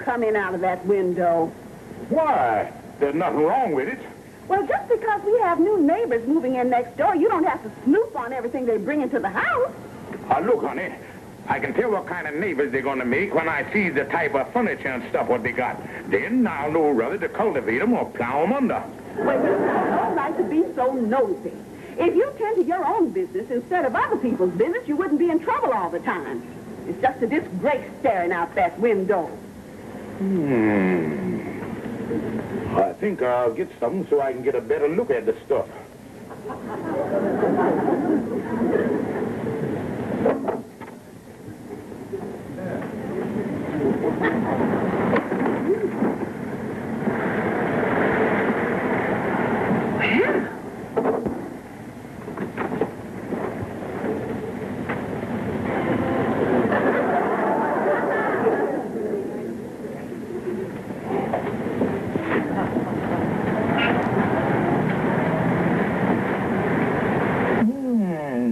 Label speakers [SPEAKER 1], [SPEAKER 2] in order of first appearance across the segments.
[SPEAKER 1] come in out of that window?
[SPEAKER 2] Why? There's nothing wrong with it.
[SPEAKER 1] Well, just because we have new neighbors moving in next door, you don't have to snoop on everything they bring into the house.
[SPEAKER 2] Look, honey, I can tell what kind of neighbors they're going to make when I see the type of furniture and stuff what they got. Then I'll know whether to cultivate them or plow them under.
[SPEAKER 1] Well, you don't like to be so nosy. If you tend to your own business instead of other people's business, you wouldn't be in trouble all the time. It's just a disgrace staring out that window.
[SPEAKER 2] I think I'll get something so I can get a better look at the stuff.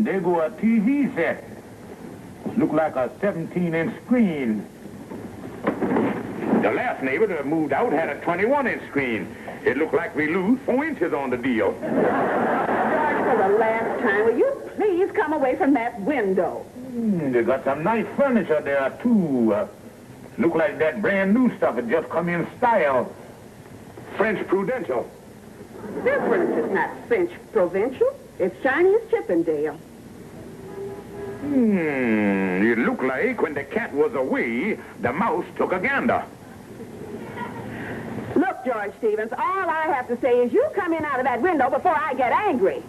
[SPEAKER 2] There go a TV set. Look like a 17-inch screen. The last neighbor that moved out had a 21-inch screen. It looked like we lose 4 inches on the deal.
[SPEAKER 1] George, for the last time, will you please come away from that window?
[SPEAKER 2] They got some nice furniture there, too. Look like that brand new stuff had just come in style. French Prudential.
[SPEAKER 1] This furniture's not French Provincial. It's Chinese Chippendale.
[SPEAKER 2] It looked like when the cat was away, the mouse took a gander.
[SPEAKER 1] Look, George Stevens, all I have to say is you come in out of that window before I get angry.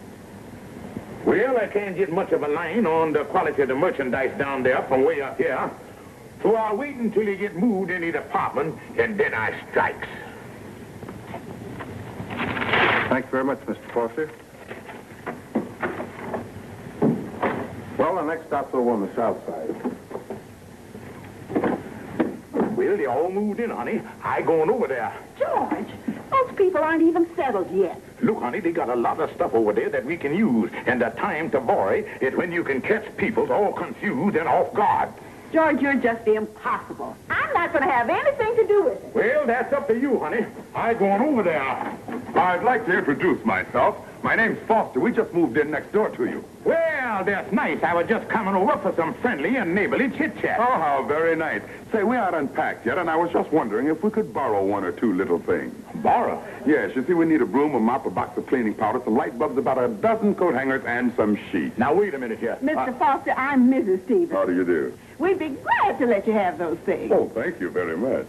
[SPEAKER 2] Well, I can't get much of a line on the quality of the merchandise down there from way up here. So I'll wait until you get moved in the department, and then I strikes.
[SPEAKER 3] Thanks very much, Mr. Foster. Well, the next stop's over on the south side.
[SPEAKER 2] Well, they all moved in, honey. I going over there.
[SPEAKER 1] George, those people aren't even settled yet.
[SPEAKER 2] Look, honey, they got a lot of stuff over there that we can use. And the time to borrow is when you can catch people all confused and off guard.
[SPEAKER 1] George, you're just impossible. I'm not going to have anything to do with it.
[SPEAKER 2] Well, that's up to you, honey. I going over there.
[SPEAKER 3] I'd like to introduce myself. My name's Foster. We just moved in next door to you.
[SPEAKER 2] Well, that's nice. I was just coming over for some friendly and neighborly chit-chat.
[SPEAKER 3] Oh, how very nice. Say, we aren't unpacked yet, and I was just wondering if we could borrow one or two little things.
[SPEAKER 2] Borrow?
[SPEAKER 3] Yes, you see, we need a broom, a mop, a box of cleaning powder, some light bulbs, about a dozen coat hangers, and some sheets.
[SPEAKER 2] Now, wait a minute here.
[SPEAKER 1] Mr. Foster, I'm Mrs. Stevens.
[SPEAKER 3] How do you do?
[SPEAKER 1] We'd be glad to let you have those things.
[SPEAKER 3] Oh, thank you very much.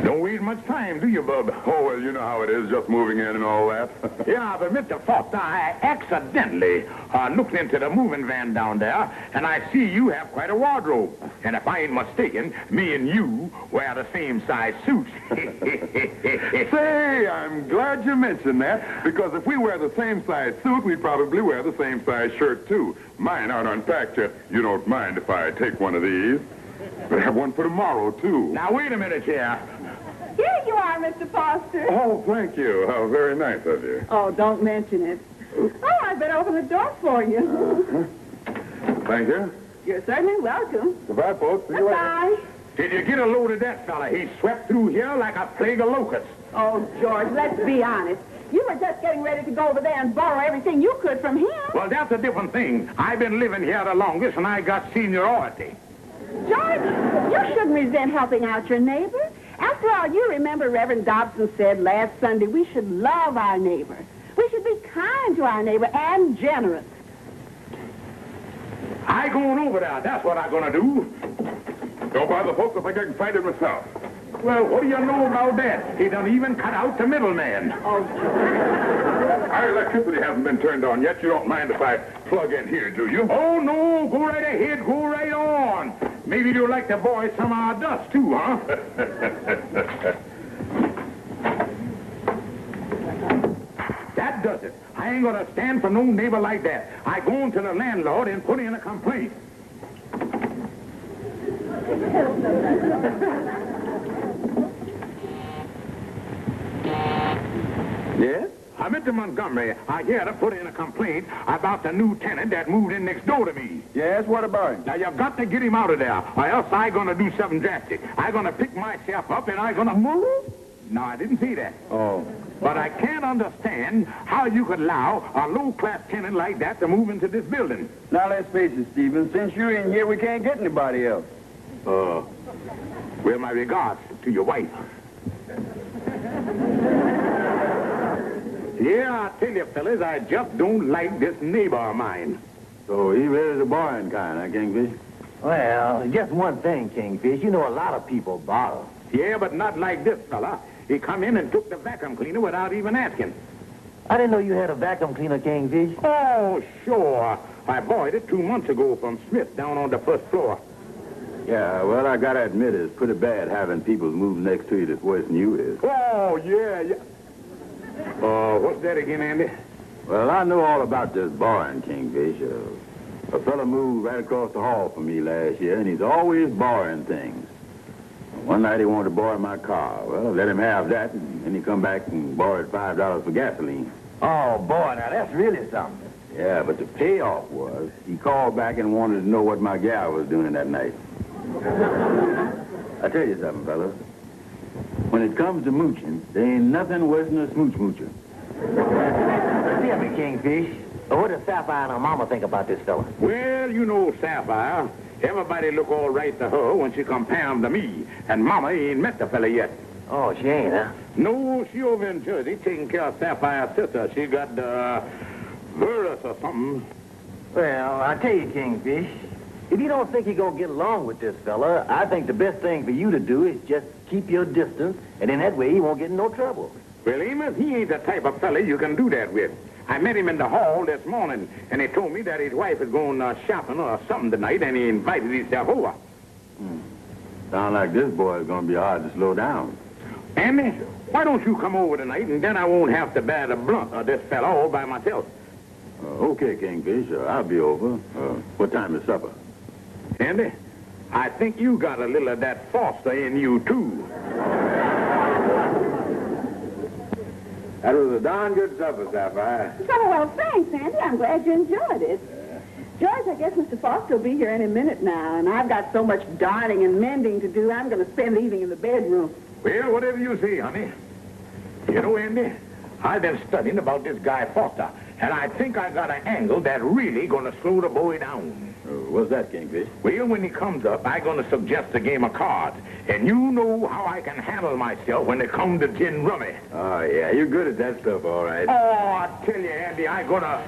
[SPEAKER 2] Don't waste much time, do you, bub?
[SPEAKER 3] Oh, well, you know how it is, just moving in and all that.
[SPEAKER 2] Yeah, but Mr. Foster, I accidentally looked into the moving van down there, and I see you have quite a wardrobe. And if I ain't mistaken, me and you wear the same size suits.
[SPEAKER 3] Say, I'm glad you mentioned that, because if we wear the same size suit, we'd probably wear the same size shirt, too. Mine aren't unpacked yet. You don't mind if I take one of these? But I have one for tomorrow, too.
[SPEAKER 2] Now, wait a minute here.
[SPEAKER 1] Here you are, Mr. Foster.
[SPEAKER 3] Oh, thank you. How very nice of you.
[SPEAKER 1] Oh, don't mention it. Oh, I better open the door for you.
[SPEAKER 3] Thank you.
[SPEAKER 1] You're certainly welcome.
[SPEAKER 3] Goodbye, folks. See you later.
[SPEAKER 1] Goodbye.
[SPEAKER 2] Did you get a load of that fella? He swept through here like a plague of locusts.
[SPEAKER 1] Oh, George, let's be honest. You were just getting ready to go over there and borrow everything you could from him.
[SPEAKER 2] Well, that's a different thing. I've been living here the longest, and I got seniority.
[SPEAKER 1] George, you shouldn't resent helping out your neighbor. After all, you remember Reverend Dobson said last Sunday we should love our neighbor. We should be kind to our neighbor and generous.
[SPEAKER 2] I going over there. That's what I'm going to do.
[SPEAKER 3] Don't bother, folks. I think I can find it myself.
[SPEAKER 2] Well, what do you know about that? He done even cut out the middleman.
[SPEAKER 1] Oh,
[SPEAKER 3] Our electricity hasn't been turned on yet. You don't mind if I plug in here, do you?
[SPEAKER 2] Oh, no. Go right ahead. Go right on. Maybe you'd like to borrow some of our dust, too, huh? That does it. I ain't going to stand for no neighbor like that. I go on to the landlord and put in a complaint.
[SPEAKER 3] Yes?
[SPEAKER 2] Mr. Montgomery, I hear to put in a complaint about the new tenant that moved in next door to me.
[SPEAKER 4] Yes, what about him?
[SPEAKER 2] Now, you've got to get him out of there, or else I'm going to do something drastic. I'm going to pick myself up and I'm going to move. No, I didn't say that.
[SPEAKER 4] Oh.
[SPEAKER 2] But I can't understand how you could allow a low-class tenant like that to move into this building.
[SPEAKER 4] Now, let's face it, Stephen. Since you're in here, we can't get anybody else.
[SPEAKER 2] Well, my regards to your wife. Yeah, I tell you, fellas, I just don't like this neighbor of mine.
[SPEAKER 4] So he really the borrowing kind, huh, Kingfish?
[SPEAKER 5] Well, just one thing, Kingfish. You know a lot of people borrow.
[SPEAKER 2] Yeah, but not like this fella. He come in and took the vacuum cleaner without even asking.
[SPEAKER 5] I didn't know you had a vacuum cleaner, Kingfish.
[SPEAKER 2] Oh, sure. I bought it 2 months ago from Smith down on the first floor.
[SPEAKER 4] Yeah, well, I gotta admit, it's pretty bad having people move next to you that's worse than you is.
[SPEAKER 2] Oh, yeah. What's that again, Andy?
[SPEAKER 4] Well, I know all about this borrowing, Kingfish. A fella moved right across the hall from me last year, and he's always borrowing things. One night he wanted to borrow my car. Well, I let him have that, and then he come back and borrowed $5 for gasoline.
[SPEAKER 5] Oh, boy, now that's really something.
[SPEAKER 4] Yeah, but the payoff was he called back and wanted to know what my gal was doing that night. I tell you something, fellas. When it comes to mooching, there ain't nothing worse than a smooch-moocher.
[SPEAKER 5] Tell me, Kingfish, what does Sapphire and her mama think about this fella?
[SPEAKER 2] Well, you know Sapphire. Everybody look all right to her when she compare him to me. And Mama ain't met the fella yet.
[SPEAKER 5] Oh, she ain't, huh?
[SPEAKER 2] No, she over in Jersey taking care of Sapphire's sister. She got the virus or something.
[SPEAKER 5] Well, I tell you, Kingfish, if you don't think you're going to get along with this fella, I think the best thing for you to do is just keep your distance, and in that way he won't get in no trouble.
[SPEAKER 2] Well, Amos, he ain't the type of fella you can do that with. I met him in the hall this morning, and he told me that his wife is going shopping or something tonight, and he invited himself over.
[SPEAKER 4] Sound like this boy is going to be hard to slow down.
[SPEAKER 2] Andy, why don't you come over tonight, and then I won't have to bear the brunt of this fella all by myself.
[SPEAKER 4] Okay, Kingfish, I'll be over. What time is supper?
[SPEAKER 2] Andy, I think you got a little of that Foster in you, too.
[SPEAKER 4] That was a darn good supper, Sapphire.
[SPEAKER 1] Oh, well, thanks, Andy. I'm glad you enjoyed it. George, I guess Mr. Foster will be here any minute now, and I've got so much darning and mending to do, I'm going to spend the evening in the bedroom.
[SPEAKER 2] Well, whatever you say, honey. You know, Andy, I've been studying about this guy Foster, and I think I got an angle that's really going to slow the boy down.
[SPEAKER 4] What's that, Kingfish?
[SPEAKER 2] Well, when he comes up, I'm going to suggest a game of cards. And you know how I can handle myself when it comes to gin rummy.
[SPEAKER 4] Oh, yeah, you're good at that stuff, all right.
[SPEAKER 2] Oh, I tell you, Andy, I'm going to...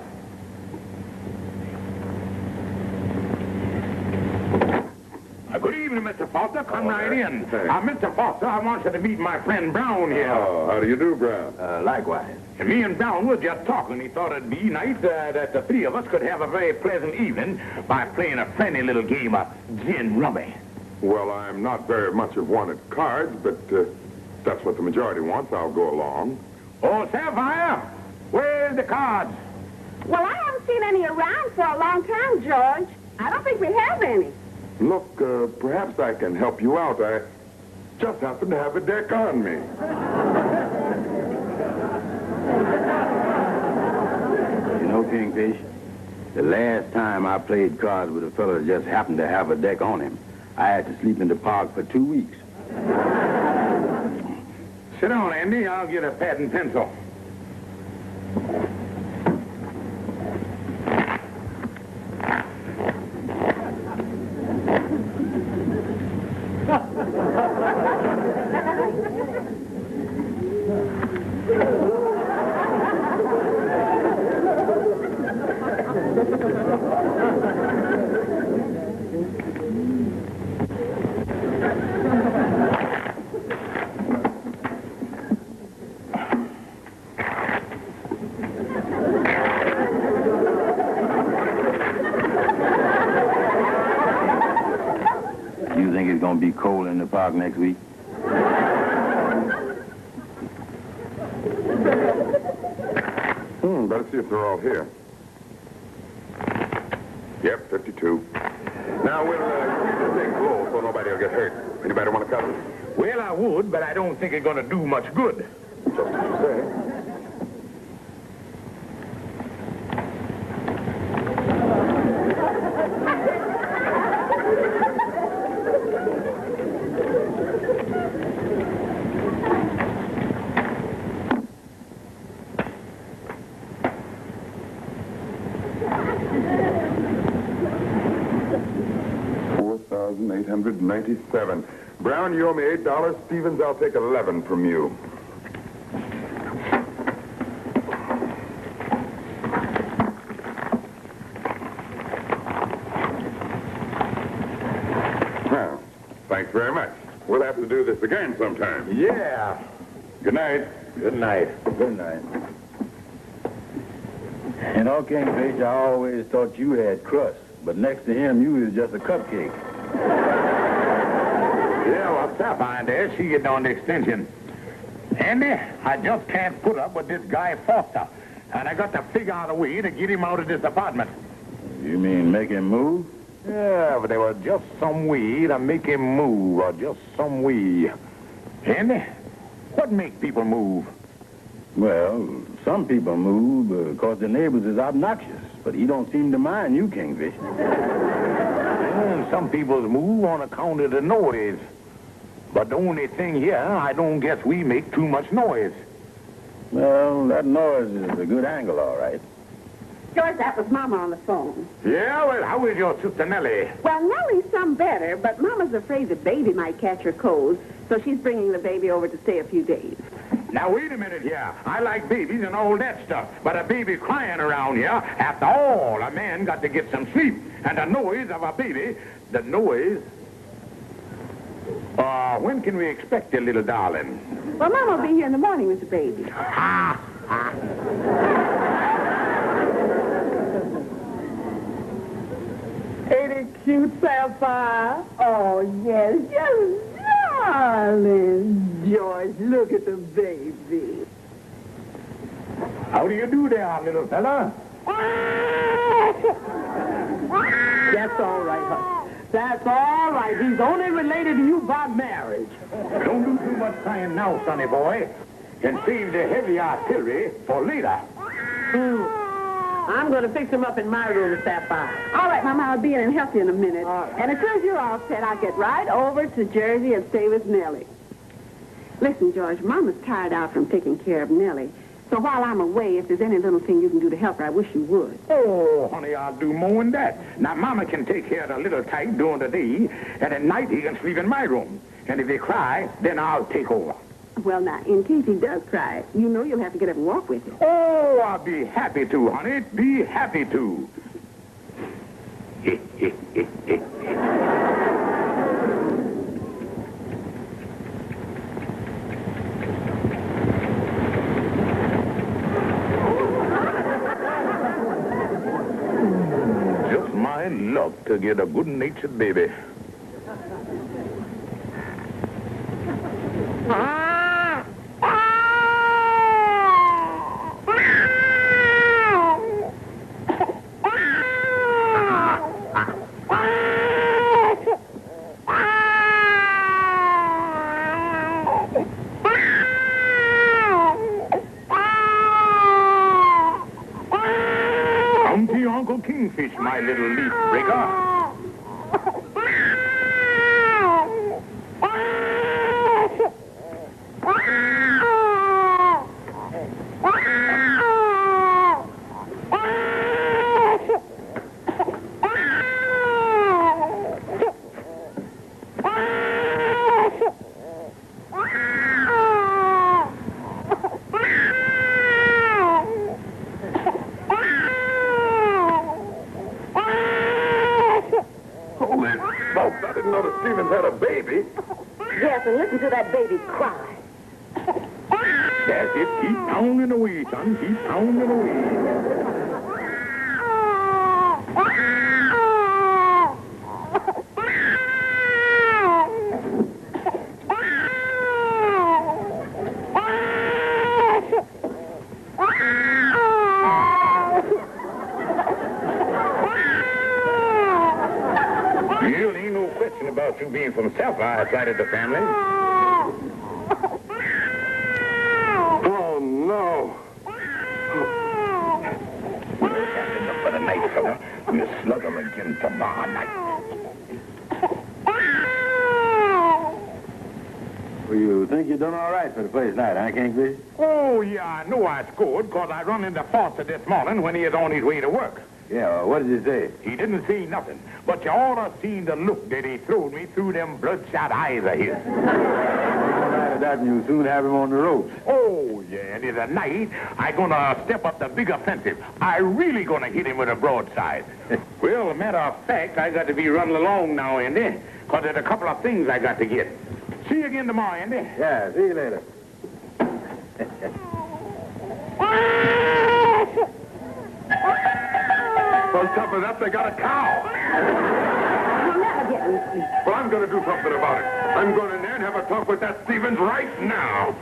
[SPEAKER 2] Good evening, Mr. Foster. Come right in. Mr. Foster, I want you to meet my friend Brown here.
[SPEAKER 3] Oh, how do you do, Brown?
[SPEAKER 4] Likewise.
[SPEAKER 2] And me and Brown were just talking. He thought it'd be nice that the three of us could have a very pleasant evening by playing a friendly little game of gin rummy.
[SPEAKER 3] Well, I'm not very much of one at cards, but that's what the majority wants. I'll go along.
[SPEAKER 2] Oh, Sapphire, where's the cards?
[SPEAKER 1] Well, I haven't seen any around for a long time, George. I don't think we have any.
[SPEAKER 3] Look, perhaps I can help you out. I just happen to have a deck on me.
[SPEAKER 4] You know, Kingfish, the last time I played cards with a fellow that just happened to have a deck on him, I had to sleep in the park for 2 weeks.
[SPEAKER 2] Sit down, Andy. I'll get a pad and pencil.
[SPEAKER 4] You think it's going to be cold in the park next week?
[SPEAKER 3] Better see if they're all here. Yep, 52. Now, we'll keep this thing low so nobody will get hurt. Anybody want to cover?
[SPEAKER 2] Well, I would, but I don't think it's going to do much good.
[SPEAKER 3] Just as you say. $897. Brown, you owe me $8. Stevens, I'll take 11 from you. Well, thanks very much. We'll have to do this again sometime.
[SPEAKER 4] Yeah.
[SPEAKER 3] Good night.
[SPEAKER 4] Good night. Good night. You know, Kingfish, I always thought you had crust, but next to him, you was just a cupcake.
[SPEAKER 2] Yeah, well, Sapphire there, she get on the extension. Andy, I just can't put up with this guy Foster, and I got to figure out a way to get him out of this apartment.
[SPEAKER 4] You mean make him move?
[SPEAKER 2] Yeah, but there was just some way to make him move, or just some way. Andy, what makes people move?
[SPEAKER 4] Well, some people move because their neighbors is obnoxious, but he don't seem to mind you, Kingfish.
[SPEAKER 2] Well, some people move on account of the noise. But the only thing here, I don't guess we make too much noise.
[SPEAKER 4] Well, that noise is a good angle, all right.
[SPEAKER 1] George, that was Mama on the phone.
[SPEAKER 2] Yeah, well, how is your sister Nellie?
[SPEAKER 1] Well, Nellie's some better, but Mama's afraid the baby might catch her cold, so she's bringing the baby over to stay a few days.
[SPEAKER 2] Now, wait a minute here. I like babies and all that stuff, but a baby crying around here, after all, a man got to get some sleep. And the noise of a baby, the noise... when can we expect the little darling?
[SPEAKER 1] Well, Mama will be here in the morning with the baby. Ain't it cute, Sapphire? Oh, yes, just darling. George, look at the baby.
[SPEAKER 2] How do you do there, little fella?
[SPEAKER 6] That's all right, huh? That's all right. He's only related to you by marriage.
[SPEAKER 2] Don't do too much crying now, sonny boy. And save the heavy artillery for later.
[SPEAKER 6] I'm going to fix him up in my room, Sapphire.
[SPEAKER 1] All right, Mama, I'll be in and help you in a minute.
[SPEAKER 6] All right.
[SPEAKER 1] And as soon as you're all set, I'll get right over to Jersey and stay with Nellie. Listen, George, Mama's tired out from taking care of Nellie. So while I'm away, if there's any little thing you can do to help her, I wish you would.
[SPEAKER 2] Oh, honey, I'll do more than that. Now, Mama can take care of the little tyke during the day, and at night he can sleep in my room. And if they cry, then I'll take over.
[SPEAKER 1] Well, now, in case he does cry, you know you'll have to get up and walk with him.
[SPEAKER 2] Oh, I'll be happy to, honey. Be happy to. Just my luck to get a good-natured baby. Come to your Uncle Kingfish, my little leaf breaker. Holy smokes, I didn't know that Stevens had a baby.
[SPEAKER 1] Yes, and listen to that baby cry.
[SPEAKER 2] That's it. Keep pounding away, son. Keep pounding away. Well, ain't no question about you being from Sapphire side of the family.
[SPEAKER 3] Oh, no.
[SPEAKER 2] We'll have enough for the night, fella. We'll slug them again tomorrow night.
[SPEAKER 4] Well, you think you're doing all right for the first night, huh, Kingfish?
[SPEAKER 2] Oh, yeah, I know I scored because I run into Foster this morning when he is on his way to work.
[SPEAKER 4] Yeah, what did he say?
[SPEAKER 2] He didn't see nothing, but you ought to seen the look that he throwed me through them bloodshot eyes of his.
[SPEAKER 4] After that, and you soon have him on the ropes.
[SPEAKER 2] Oh, yeah, and tonight, I'm gonna step up the big offensive. I really gonna hit him with a broadside. Well, as a matter of fact, I got to be running along now, Andy, because there's a couple of things I got to get. See you again tomorrow, Andy.
[SPEAKER 4] Yeah, see you later.
[SPEAKER 3] On top of that, they got a cow.
[SPEAKER 1] You'll never get me sleep.
[SPEAKER 3] Well, I'm going to do something about it. I'm going in there and have a talk with that Stevens right now.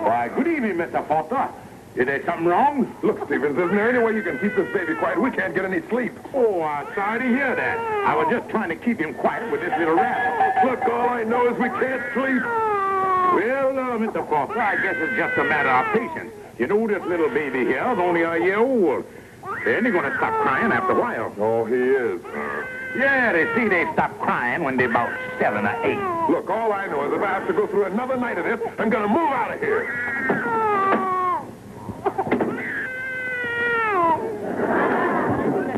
[SPEAKER 2] Why, good evening, Mr. Foster. Is there something wrong?
[SPEAKER 3] Look, Stevens, isn't there any way you can keep this baby quiet? We can't get any sleep.
[SPEAKER 2] Oh, I'm sorry to hear that. I was just trying to keep him quiet with this little rat.
[SPEAKER 3] Look, all I know is we can't sleep.
[SPEAKER 2] Well, Mr. Foster, I guess it's just a matter of patience. You know, this little baby here is only a year old. Then he's going to stop crying after a while.
[SPEAKER 3] Oh, he is.
[SPEAKER 2] Yeah, they see they stop crying when they're about 7 or 8.
[SPEAKER 3] Look, all I know is if I have to go through another night of this, I'm going to move out of here.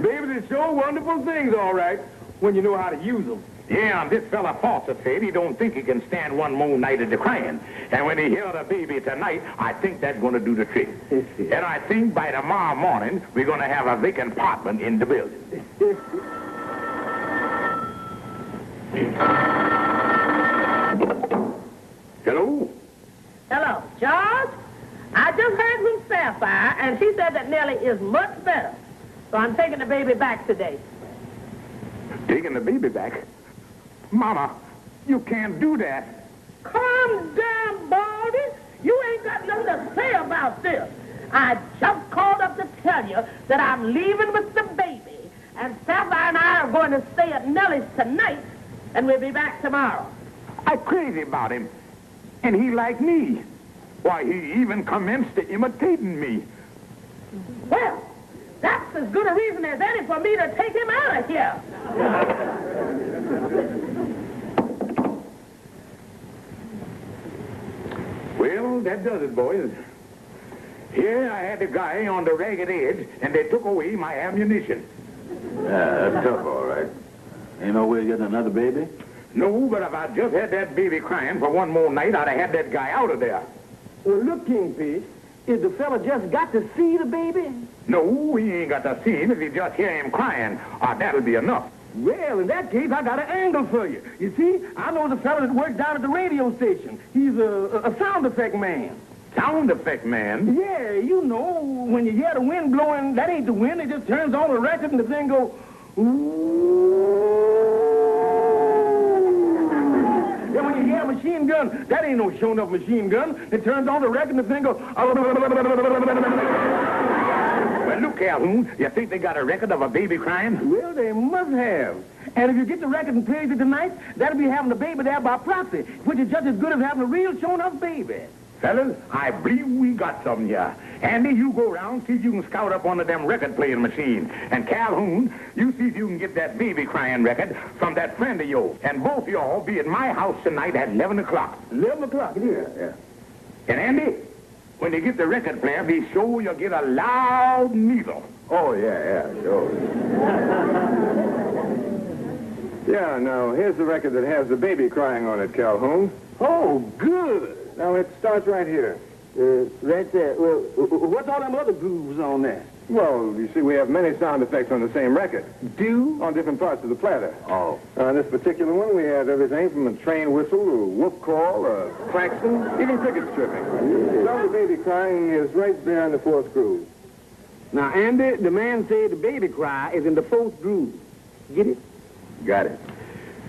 [SPEAKER 6] Babies, they show wonderful things, all right, when you know how to use them.
[SPEAKER 2] Yeah, and this fella Foster said he don't think he can stand one more night of the crying. And when he hear the baby tonight, I think that's going to do the trick. And I think by tomorrow morning, we're going to have a vacant apartment in the building. Hello?
[SPEAKER 7] Hello, George. I just heard from Sapphire, and she said that Nellie is much better. So I'm taking the baby back today.
[SPEAKER 2] Taking the baby back? Mama, you can't do that.
[SPEAKER 7] Calm down, Baldy. You ain't got nothing to say about this. I just called up to tell you that I'm leaving with the baby, and Sapphire and I are going to stay at Nellie's tonight, and we'll be back tomorrow.
[SPEAKER 2] I'm crazy about him. And he like me. Why, he even commenced to imitating me.
[SPEAKER 7] Well, that's as good a reason as any for me to take him out of here.
[SPEAKER 2] Well, that does it, boys. Here I had the guy on the ragged edge, and they took away my ammunition.
[SPEAKER 4] Yeah, that's tough, all right. Ain't no way of getting another baby?
[SPEAKER 2] No, but if I just had that baby crying for one more night, I'd have had that guy out of there.
[SPEAKER 6] Well, look, Kingfish, is the fella just got to see the baby?
[SPEAKER 2] No, he ain't got to see him if he just hear him crying. That'll be enough.
[SPEAKER 6] Well, in that case, I got an angle for you. You see, I know the fella that works down at the radio station. He's a sound effect man.
[SPEAKER 2] Sound effect man?
[SPEAKER 6] Yeah, you know, when you hear the wind blowing, that ain't the wind. It just turns on the record and the thing goes, then when you hear a machine gun, that ain't no show enough machine gun. It turns on the record and the thing goes...
[SPEAKER 2] Well, look, Calhoun, you think they got a record of a baby crying?
[SPEAKER 6] Well, they must have. And if you get the record and plays it tonight, that'll be having the baby there by proxy, which is just as good as having a real shown-up baby.
[SPEAKER 2] Fellas, I believe we got something here. Andy, you go around, see if you can scout up one of them record-playing machines. And Calhoun, you see if you can get that baby crying record from that friend of yours. And both of y'all be at my house tonight at 11 o'clock.
[SPEAKER 6] 11 o'clock, yeah.
[SPEAKER 2] And Andy, when you get the record player, be sure you get a loud needle.
[SPEAKER 4] Oh, yeah, sure.
[SPEAKER 3] Yeah, now, here's the record that has the baby crying on it, Calhoun.
[SPEAKER 6] Oh, good.
[SPEAKER 3] Now, it starts right here.
[SPEAKER 6] Right there. Well, what's all them other grooves on there?
[SPEAKER 3] Well, you see, we have many sound effects on the same record.
[SPEAKER 6] Do?
[SPEAKER 3] On different parts of the platter.
[SPEAKER 4] Oh.
[SPEAKER 3] On this particular one, we have everything from a train whistle, a wolf call, a klaxon, even cricket chirping. So the baby crying is right there in the fourth groove.
[SPEAKER 6] Now, Andy, the man said the baby cry is in the fourth groove. Get it?
[SPEAKER 4] Got it.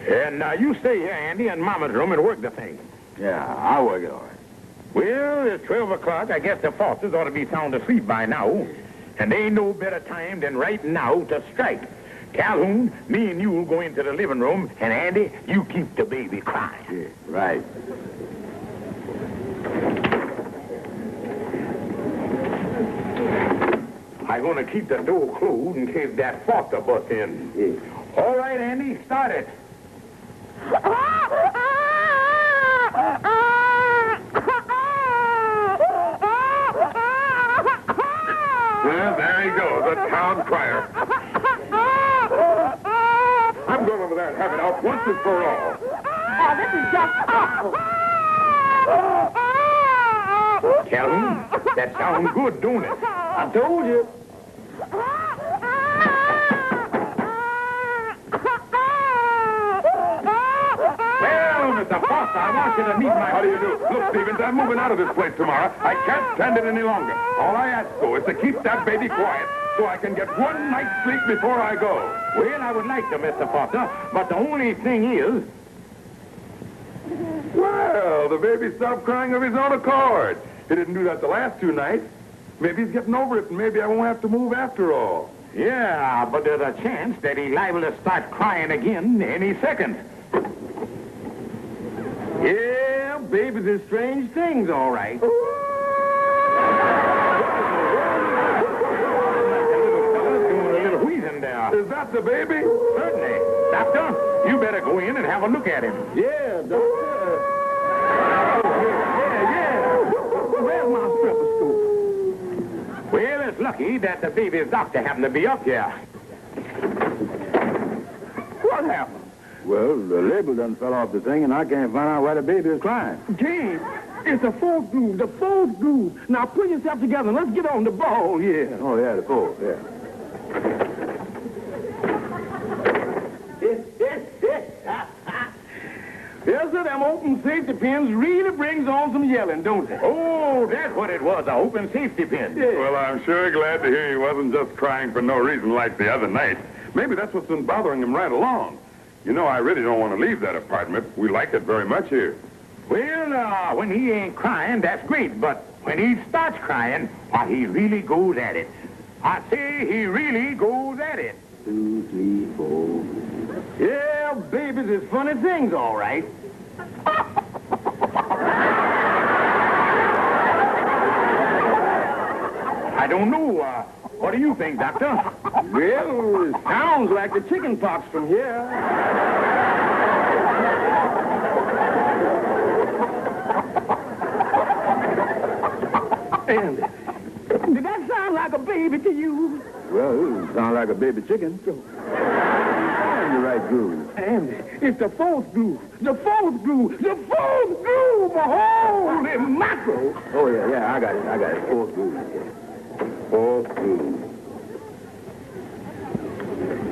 [SPEAKER 2] And you stay here, Andy, in Mama's room and work the thing.
[SPEAKER 4] Yeah, I'll work it all right.
[SPEAKER 2] Well, it's 12 o'clock. I guess the Fosters ought to be sound asleep by now. And there ain't no better time than right now to strike. Calhoun, me and you will go into the living room, and Andy, you keep the baby crying.
[SPEAKER 4] Yeah, right.
[SPEAKER 2] I'm going to keep the door closed in case that Foster busts in.
[SPEAKER 4] Yeah.
[SPEAKER 2] All right, Andy, start it.
[SPEAKER 3] loud crier. I'm going over there and have it out once and for all.
[SPEAKER 1] Oh, this is just awful.
[SPEAKER 2] Calhoun, that sounds good, don't it?
[SPEAKER 6] I told you.
[SPEAKER 2] Well, Mr. Foster, I want you to meet my...
[SPEAKER 3] How do you do? Look, Stevens, I'm moving out of this place tomorrow. I can't stand it any longer. All I ask, though, is to keep that baby quiet so I can get one night's sleep before I go.
[SPEAKER 2] Well, I would like to, Mr. Foster, but the only thing is...
[SPEAKER 3] Well, the baby stopped crying of his own accord. He didn't do that the last 2 nights. Maybe he's getting over it, and maybe I won't have to move after all.
[SPEAKER 2] Yeah, but there's a chance that he's liable to start crying again any second.
[SPEAKER 6] Yeah, babies are strange things, all right.
[SPEAKER 2] Doing a little wheezing there.
[SPEAKER 3] Is that the baby?
[SPEAKER 2] Certainly. Doctor, you better go in and have a look at him.
[SPEAKER 6] Yeah, doctor. Yeah. Where's my stethoscope?
[SPEAKER 2] Well, it's lucky that the baby's doctor happened to be up here.
[SPEAKER 6] What happened?
[SPEAKER 4] Well, the label done fell off the thing, and I can't find out why the baby is crying.
[SPEAKER 6] James, it's the fourth groove. Now pull yourself together and let's get on the ball here.
[SPEAKER 4] Oh, yeah, the fourth, yeah.
[SPEAKER 6] Yes, sir, them open safety pins really brings on some yelling, don't they?
[SPEAKER 2] Oh, that's what it was, a open safety pin.
[SPEAKER 6] Yeah.
[SPEAKER 3] Well, I'm sure glad to hear he wasn't just crying for no reason like the other night. Maybe that's what's been bothering him right along. You know, I really don't want to leave that apartment. We like it very much here.
[SPEAKER 2] Well, when he ain't crying, that's great. But when he starts crying, why, he really goes at it. I say he really goes at it.
[SPEAKER 4] 2, 3, 4.
[SPEAKER 6] Yeah, babies is funny things, all right.
[SPEAKER 2] I don't know. What do you think, Doctor?
[SPEAKER 6] Well, it sounds like the chicken pox from here. Andy, did that sound like a baby to you?
[SPEAKER 4] Well, it sounds like a baby chicken. In the right groove.
[SPEAKER 6] Andy, it's the fourth groove. The fourth groove. Holy mackerel.
[SPEAKER 4] Oh, yeah, I got it. Fourth groove. Fourth groove.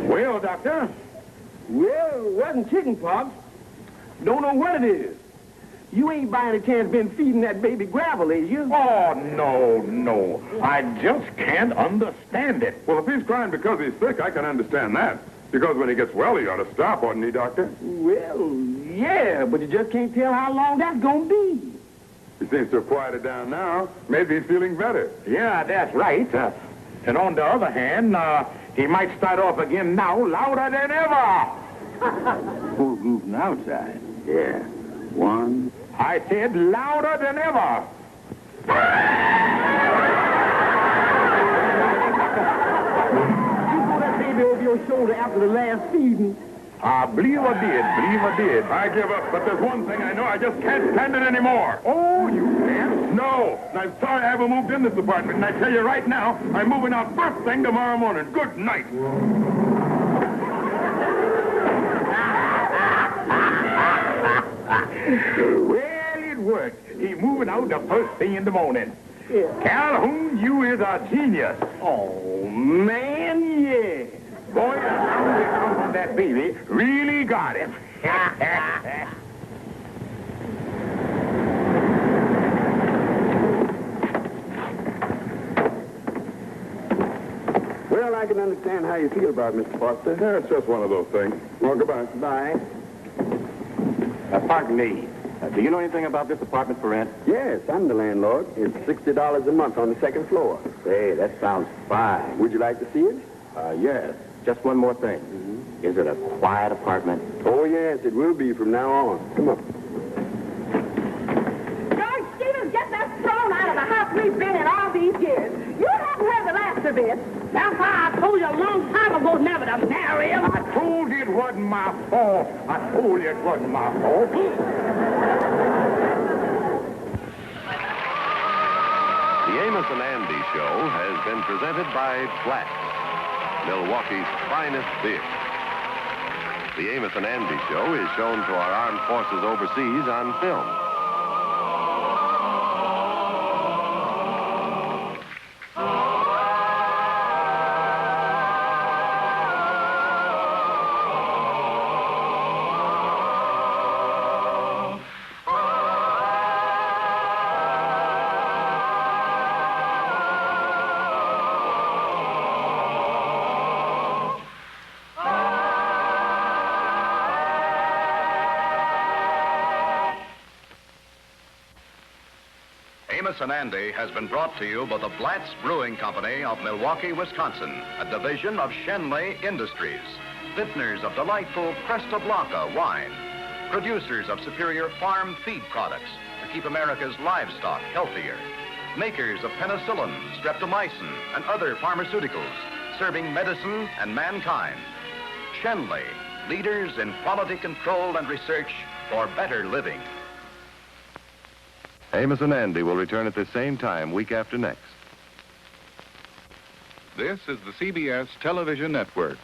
[SPEAKER 2] Well, Doctor,
[SPEAKER 6] Well, it wasn't chicken pox. Don't know what it is. You ain't by any chance been feeding that baby gravel, is you?
[SPEAKER 2] oh, no. I just can't understand it.
[SPEAKER 3] Well, if he's crying because he's sick, I can understand that. Because when he gets well, he ought to stop, oughtn't he, Doctor?
[SPEAKER 6] Well, yeah, but you just can't tell how long that's gonna be.
[SPEAKER 3] He seems to have quieted down now. Maybe he's feeling better.
[SPEAKER 2] Yeah, that's right. And on the other hand, he might start off again now louder than ever.
[SPEAKER 4] Fourth groove from the outside. Yeah. 1.
[SPEAKER 2] I said louder than ever.
[SPEAKER 6] You throw that baby over your shoulder after the last feeding.
[SPEAKER 2] I believe I did.
[SPEAKER 3] I give up, but there's one thing I know. I just can't stand it anymore.
[SPEAKER 2] Oh, you can't?
[SPEAKER 3] No. And I'm sorry I ever moved in this apartment. And I tell you right now, I'm moving out first thing tomorrow morning. Good night.
[SPEAKER 2] Well, it worked. He moving out the first thing in the morning.
[SPEAKER 6] Yeah.
[SPEAKER 2] Calhoun, you is a genius.
[SPEAKER 6] Oh, man, yeah.
[SPEAKER 2] Boy, the sound that comes from that baby really got him.
[SPEAKER 6] Well, I can understand how you feel about it, Mr. Foster.
[SPEAKER 3] Yeah, it's just one of those things. Well, goodbye.
[SPEAKER 6] Bye.
[SPEAKER 5] Pardon me. Do you know anything about this apartment for rent?
[SPEAKER 6] Yes, I'm the landlord. It's $60 a month on the second floor.
[SPEAKER 5] Hey, that sounds fine.
[SPEAKER 6] Would you like to see it?
[SPEAKER 5] Yes. Just one more thing. Is it a quiet apartment?
[SPEAKER 6] Oh, yes, it will be from now on. Come on.
[SPEAKER 1] George Stevens, get that thrown out of the house we've been in all these years. You haven't heard the last of it.
[SPEAKER 7] That's why I told you a long time ago never to marry him.
[SPEAKER 2] I told you it wasn't my fault.
[SPEAKER 8] The Amos and Andy Show has been presented by Flash. Milwaukee's finest beer. The Amos and Andy Show is shown to our armed forces overseas on film.
[SPEAKER 9] Amos and Andy has been brought to you by the Blatz Brewing Company of Milwaukee, Wisconsin, a division of Shenley Industries, vintners of delightful Cresta Blanca wine, producers of superior farm feed products to keep America's livestock healthier, makers of penicillin, streptomycin, and other pharmaceuticals, serving medicine and mankind. Shenley, leaders in quality control and research for better living.
[SPEAKER 8] Amos and Andy will return at the same time week after next.
[SPEAKER 10] This is the CBS Television Network.